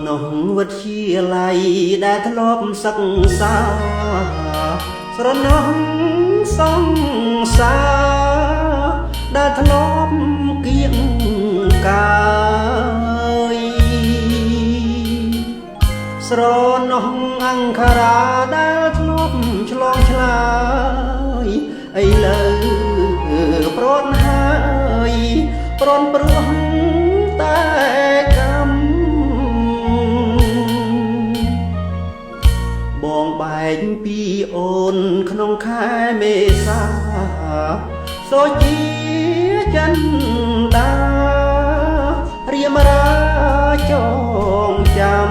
នោះវិទ្យាល័យដែលធ្លាប់សិក្សាស្រណោះសង្សារដែលធ្លាប់គៀងកាយស្រណោះអង្គរាដែលធ្លាប់ឆ្លងឆ្លើយឥឡូវប្រត់ហើយប្រន់ព្រោះតែកម្មបងបែកពីអូនក្នុងខែមេសាសូជាចិនដារៀមរាចងចាំ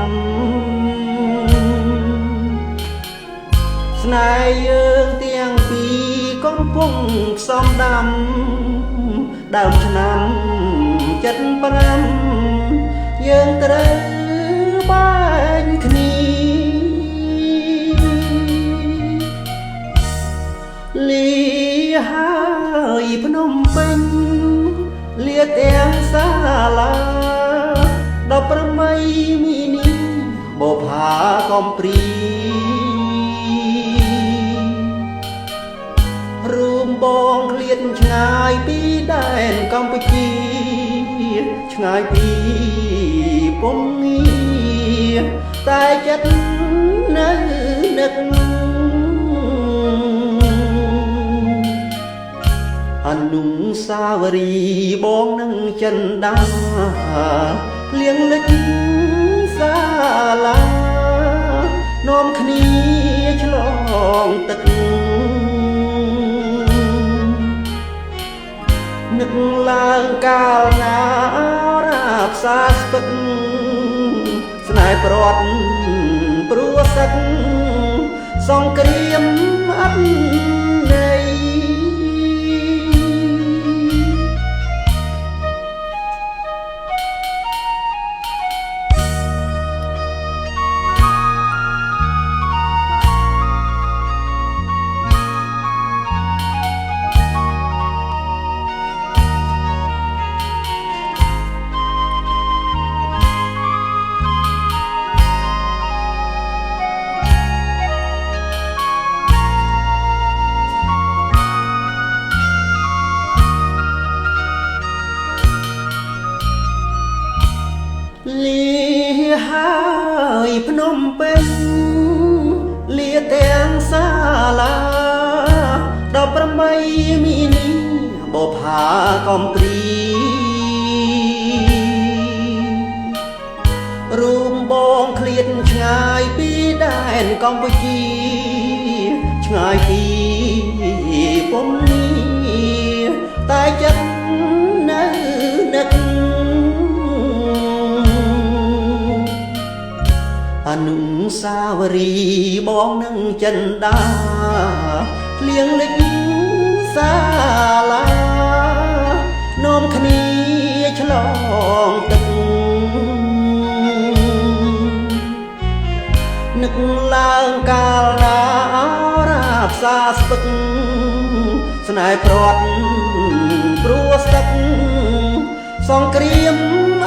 ស្នេហ៍យើងទាំងពីរកំពុងផ្សំដាំដើមឆ្នាំ75យើងត្រូវបែកគ្នាលាហើយភ្នំពេញលាទាំងសាលា18មីនាបផាកំព្រីរួមបងឃ្លាតឆ្ងាយពីដែនកម្ពុជាឆ្ងាយពីពុំងារតែចិត្តនៅនឹកអនុស្សាវរីយ៍បងនឹងចិនដាលៀងលិចសាលានាំគ្នាឆ្លងទឹកនឹកឡើងកាលណារាបសាស្ពឹកស្នេហ៍ប្រត់ព្រោះសឹកសង្គ្រាមអត់ន័យលាហើយភ្នំពេញលាទាំងសាលា18មីនាបផាកំព្រីរួមបងឃ្លាតឆ្ងាយពីដែនកម្ពុជាឆ្ងាយពីពុំងារតែចិត្តនៅនឹកអនុស្សាវរីយ៍បងនឹងចិនដាលៀងលិចសាលានាំគ្នាឆ្លងទឹកនឹកឡើងកាលណារាបសាស្ពឹកស្នេហ៍ប្រត់ព្រោះសឹកសង្គ្រាម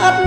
អត់